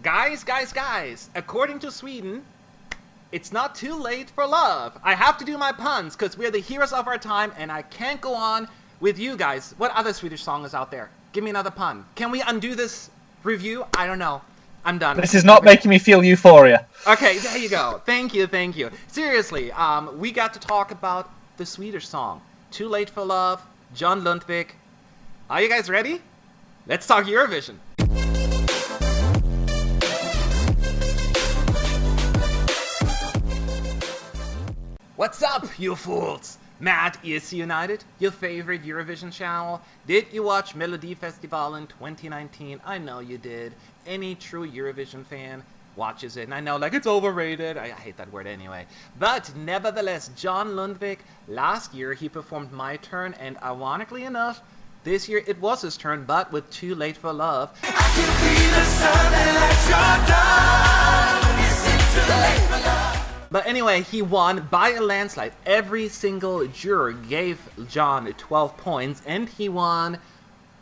Guys, according to Sweden, it's not too late for love. I have to do my puns because we're the heroes of our time and I can't go on with you guys. What other Swedish song is out there? Give me another pun. Can we undo this review? I don't know. I'm done. This is not making me feel euphoria. Okay, there you go. Thank you. Seriously, we got to talk about the Swedish song, Too Late for Love, John Lundvik. Are you guys ready? Let's talk Eurovision. What's up, you fools? Matt, ESC United, your favorite Eurovision channel. Did you watch Melodifestivalen 2019? I know you did. Any true Eurovision fan watches it. And I know, like, it's overrated. I hate that word anyway. But nevertheless, John Lundvik, last year he performed My Turn, and ironically enough, this year it was his turn, but with Too Late for Love. I can be the sun that lights your dawn. Is it too late for love? But anyway, he won by a landslide. Every single juror gave John 12 points, and he won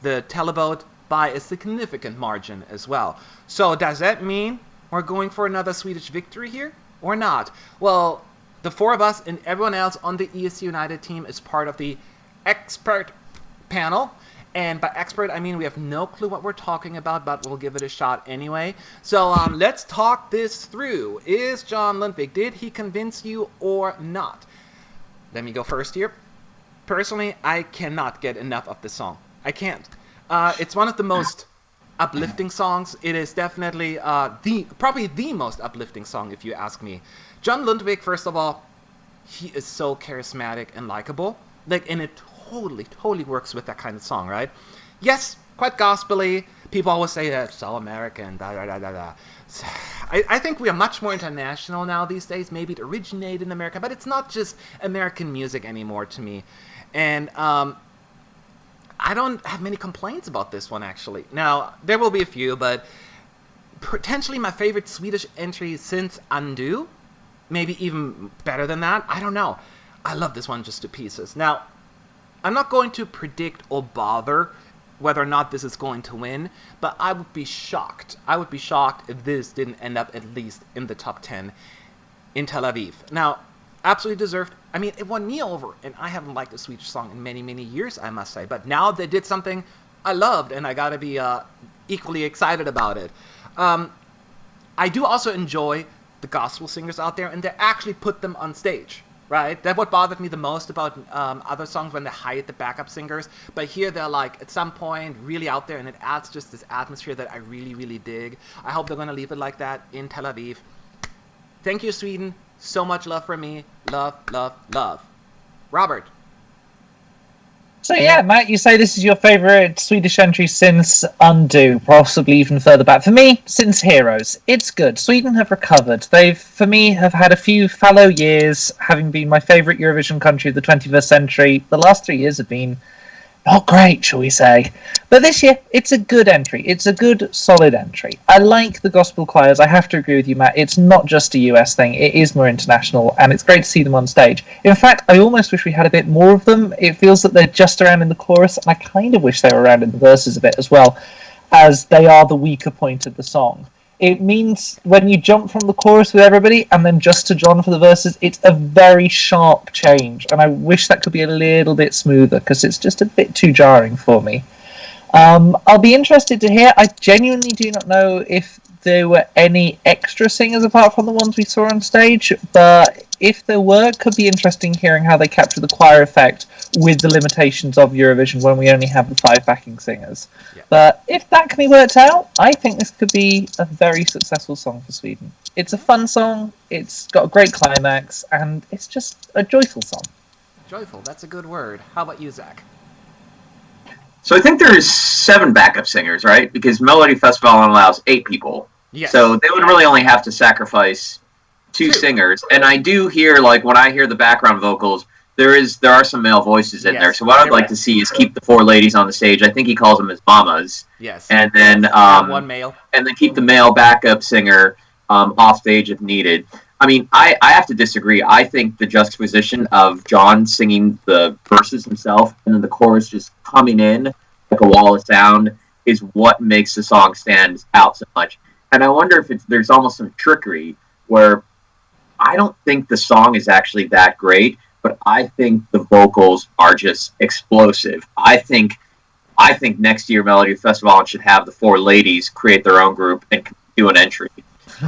the televote by a significant margin as well. So does that mean we're going for another Swedish victory here, or not? Well, the four of us and everyone else on the ESC United team is part of the expert panel. And by expert, I mean we have no clue what we're talking about, but we'll give it a shot anyway. So let's talk this through. Is John Lundvik, did he convince you or not? Let me go first here. Personally, I cannot get enough of this song. I can't. It's one of the most uplifting songs. It is definitely probably the most uplifting song, if you ask me. John Lundvik, first of all, he is so charismatic and likable. Like, and it totally works with that kind of song, right? Yes, quite gospely. People always say that it's so American, I think we are much more international now these days. Maybe it originated in America, but it's not just American music anymore to me. And I don't have many complaints about this one, actually. Now, there will be a few, but potentially my favorite Swedish entry since Undo. Maybe even better than that. I don't know. I love this one just to pieces. Now, I'm not going to predict or bother whether or not this is going to win, but I would be shocked. I would be shocked if this didn't end up at least in the top 10 in Tel Aviv. Now, absolutely deserved. I mean, it won me over, and I haven't liked a Swedish song in many years, I must say. But now they did something I loved, and I gotta be equally excited about it. I do also enjoy the gospel singers out there, and they actually put them on stage. Right? That's what bothered me the most about other songs, when they hide the backup singers. But here they're like, at some point, really out there, and it adds just this atmosphere that I really dig. I hope they're going to leave it like that in Tel Aviv. Thank you, Sweden. So much love from me. Love. Robert. So yeah, Matt, you say this is your favourite Swedish entry since Undo, possibly even further back. For me, since Heroes. It's good. Sweden have recovered. They've, for me, have had a few fallow years, having been my favourite Eurovision country of the 21st century. The last 3 years have been not great, shall we say. But this year, it's a good entry. It's a good, solid entry. I like the gospel choirs. I have to agree with you, Matt. It's not just a US thing. It is more international, and it's great to see them on stage. In fact, I almost wish we had a bit more of them. It feels that they're just around in the chorus, and I kind of wish they were around in the verses a bit as well, as they are the weaker point of the song. It means when you jump from the chorus with everybody and then just to John for the verses, it's a very sharp change, and I wish that could be a little bit smoother because it's just a bit too jarring for me. I'll be interested to hear. I genuinely do not know if there were any extra singers apart from the ones we saw on stage, but if there were, it could be interesting hearing how they capture the choir effect with the limitations of Eurovision when we only have the 5 backing singers. Yeah. But if that can be worked out, I think this could be a very successful song for Sweden. It's a fun song, it's got a great climax, and it's just a joyful song. Joyful, that's a good word. How about you, Zach? So I think there's 7 backup singers, right? Because Melodifestivalen allows 8 people. Yes. So they would really only have to sacrifice 2 singers. And I do hear, like, when I hear the background vocals, there are some male voices in there. So what I'd like to see is keep the 4 ladies on the stage. I think he calls them his mamas. Yes. And then one male. And then keep the male backup singer off stage if needed. I mean, I have to disagree. I think the juxtaposition of John singing the verses himself and then the chorus just coming in like a wall of sound is what makes the song stand out so much. And I wonder if there's almost some trickery where I don't think the song is actually that great, but I think the vocals are just explosive. I think next year Melodifestivalen should have the four ladies create their own group and do an entry.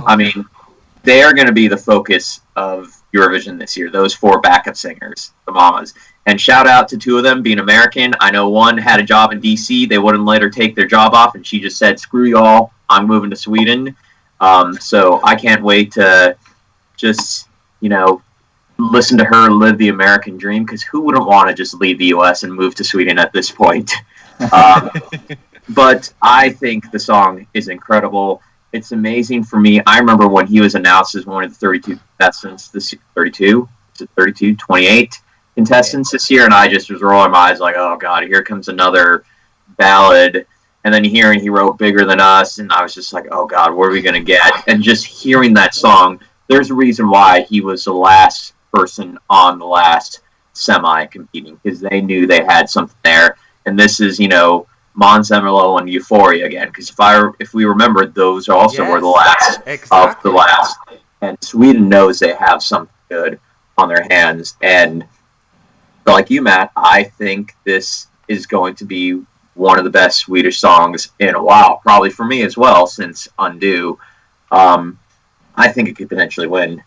I mean, they are going to be the focus of Eurovision this year, those four backup singers, the mamas. And shout out to two of them being American. I know one had a job in DC. They wouldn't let her take their job off, and she just said, screw y'all, I'm moving to Sweden. So I can't wait to just, listen to her live the American dream, because who wouldn't want to just leave the U.S. and move to Sweden at this point? But I think the song is incredible. It's amazing for me. I remember when he was announced as one of the 32 contestants this year, 28 contestants this year, and I just was rolling my eyes like, oh God, here comes another ballad. And then hearing he wrote Bigger Than Us, and I was just like, oh God, what are we going to get? And just hearing that song, there's a reason why he was the last person on the last semi competing, because they knew they had something there. And this is, Mons Emmerlo and Euphoria again, because if we remember, those also were the last of the last. And Sweden knows they have something good on their hands. And like you, Matt, I think this is going to be one of the best Swedish songs in a while, probably for me as well, since Undo. I think it could potentially win.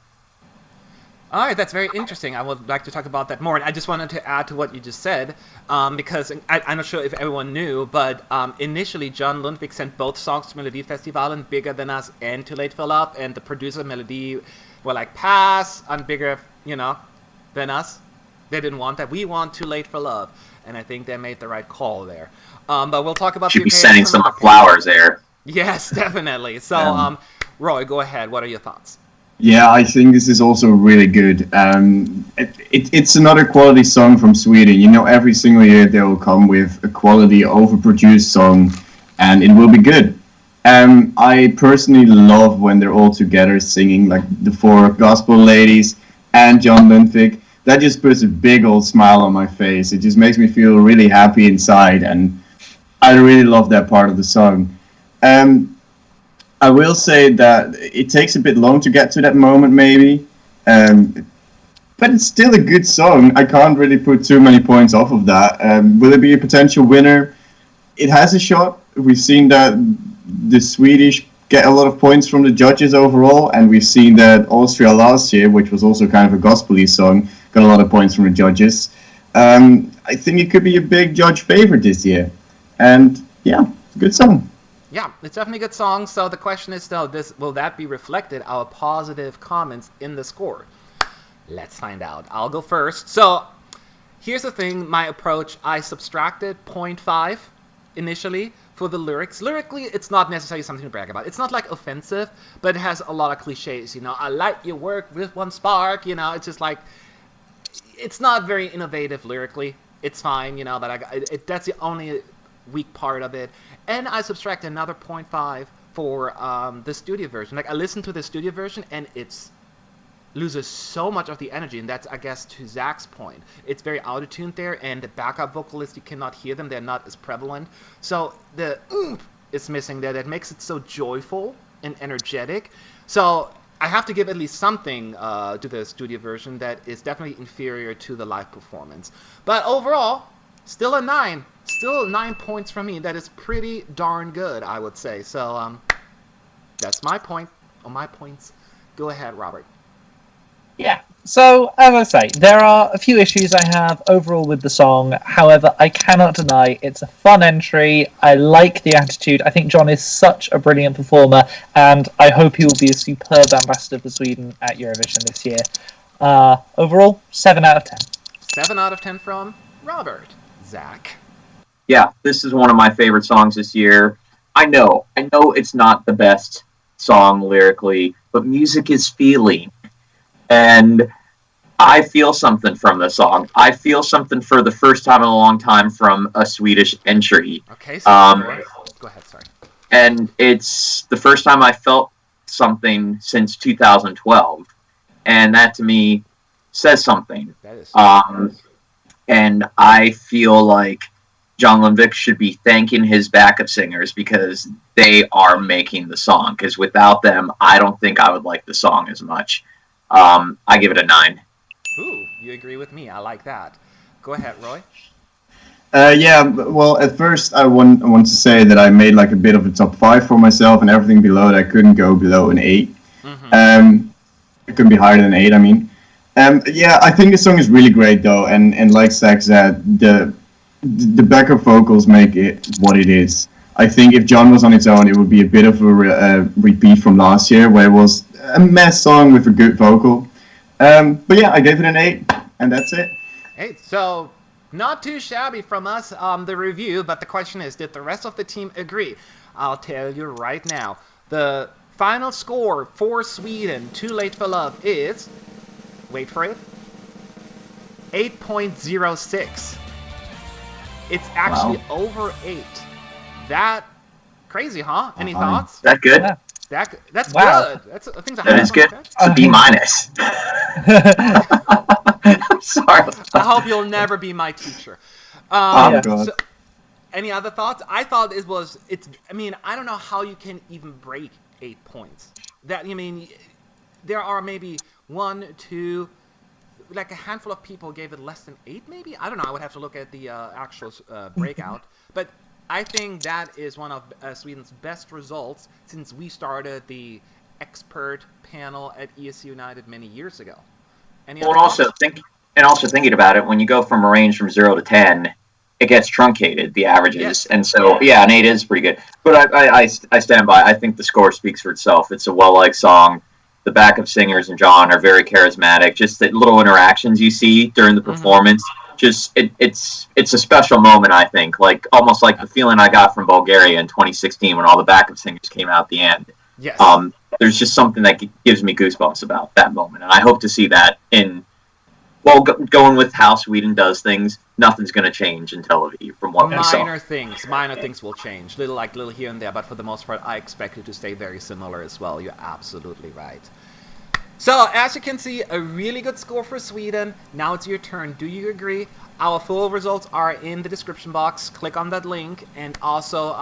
All right, that's very interesting. I would like to talk about that more. And I just wanted to add to what you just said, because I'm not sure if everyone knew, but initially John Lundvik sent both songs to Melodifestivalen, Bigger Than Us and Too Late for Love, and the producer Melody were like, pass on Bigger, Than Us. They didn't want that. We want Too Late for Love. And I think they made the right call there. But we'll talk about... Should be sending some flowers there. Yes, definitely. So, Roy, go ahead. What are your thoughts? Yeah, I think this is also really good. It's another quality song from Sweden. Every single year they will come with a quality overproduced song, and it will be good. I personally love when they're all together singing, like the four gospel ladies and John Lundvik. That just puts a big old smile on my face. It just makes me feel really happy inside, and I really love that part of the song. I will say that it takes a bit long to get to that moment, maybe. But it's still a good song. I can't really put too many points off of that. Will it be a potential winner? It has a shot. We've seen that the Swedish get a lot of points from the judges overall, and we've seen that Austria last year, which was also kind of a gospel-y song, got a lot of points from the judges. I think it could be a big judge favorite this year. And yeah, good song. Yeah, it's definitely a good song. So the question is still, will that be reflected, our positive comments in the score? Let's find out. I'll go first. So here's the thing, my approach, I subtracted 0.5 initially for the lyrics. Lyrically, it's not necessarily something to brag about. It's not like offensive, but it has a lot of cliches. I light your work with one spark. It's just like, it's not very innovative lyrically. It's fine, but that's the only weak part of it. And I subtract another 0.5 for the studio version. Like, I listened to the studio version, and it loses so much of the energy, and that's, I guess, to Zach's point. It's very auto-tuned there, and the backup vocalists, you cannot hear them. They're not as prevalent. So the oomph is missing there. That makes it so joyful and energetic. So I have to give at least something to the studio version that is definitely inferior to the live performance. But overall, still a 9. Still 9 points from me. That is pretty darn good, I would say. So that's my point, or my points. Go ahead, Robert. Yeah, so as I say, there are a few issues I have overall with the song. However, I cannot deny it's a fun entry. I like the attitude. I think John is such a brilliant performer, and I hope he will be a superb ambassador for Sweden at Eurovision this year. Overall, 7 out of 10. 7 out of 10 from Robert. Zach. Yeah, this is one of my favorite songs this year. I know it's not the best song lyrically, but music is feeling. And I feel something from the song. I feel something for the first time in a long time from a Swedish entry. Okay, so go ahead, sorry. And it's the first time I felt something since 2012. And that to me says something. That is and I feel like John Lundvik should be thanking his backup singers because they are making the song. Because without them, I don't think I would like the song as much. I give it a 9. Ooh, you agree with me. I like that. Go ahead, Roy. Yeah, well, at first I want to say that I made like a bit of a top 5 for myself, and everything below that I couldn't go below an 8. It couldn't be higher than 8, I mean. Yeah, I think the song is really great though, and like Zach said, the backup vocals make it what it is. I think if John was on its own, it would be a bit of a repeat from last year, where it was a mess song with a good vocal. But yeah, I gave it an 8, and that's it. 8, so not too shabby from us on the review, but the question is, did the rest of the team agree? I'll tell you right now. The final score for Sweden, Too Late for Love, is, wait for it, 8.06. It's actually over 8. That crazy, huh? Any thoughts? That good? Yeah. That's Wow. good. I think that is good. It's a B-. I'm sorry. I hope you'll never be my teacher. God. So, any other thoughts? I thought I mean, I don't know how you can even break 8 points. There are maybe 1, 2, like a handful of people gave it less than 8, maybe? I don't know. I would have to look at the actual breakout. But I think that is one of Sweden's best results since we started the expert panel at ESC United many years ago. Also thinking about it, when you go from a range from 0 to 10, it gets truncated, the averages, yes. And so yeah, an 8 is pretty good. But I stand by. I think the score speaks for itself. It's a well-liked song. The backup singers and John are very charismatic. Just the little interactions you see during the performance, just it's a special moment. I think, like almost like the feeling I got from Bulgaria in 2016 when all the backup singers came out at the end. Yes. There's just something that gives me goosebumps about that moment, and I hope to see that in. Well, going with how Sweden does things, nothing's going to change in Tel Aviv from what we saw. Minor things will change, little here and there, but for the most part, I expect it to stay very similar as well. You're absolutely right. So, as you can see, a really good score for Sweden. Now it's your turn. Do you agree? Our full results are in the description box. Click on that link. And also,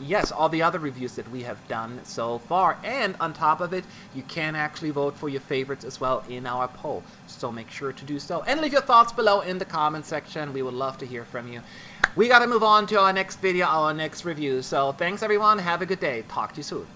yes, all the other reviews that we have done so far. And on top of it, you can actually vote for your favorites as well in our poll. So make sure to do so. And leave your thoughts below in the comment section. We would love to hear from you. We got to move on to our next video, our next review. So thanks, everyone. Have a good day. Talk to you soon.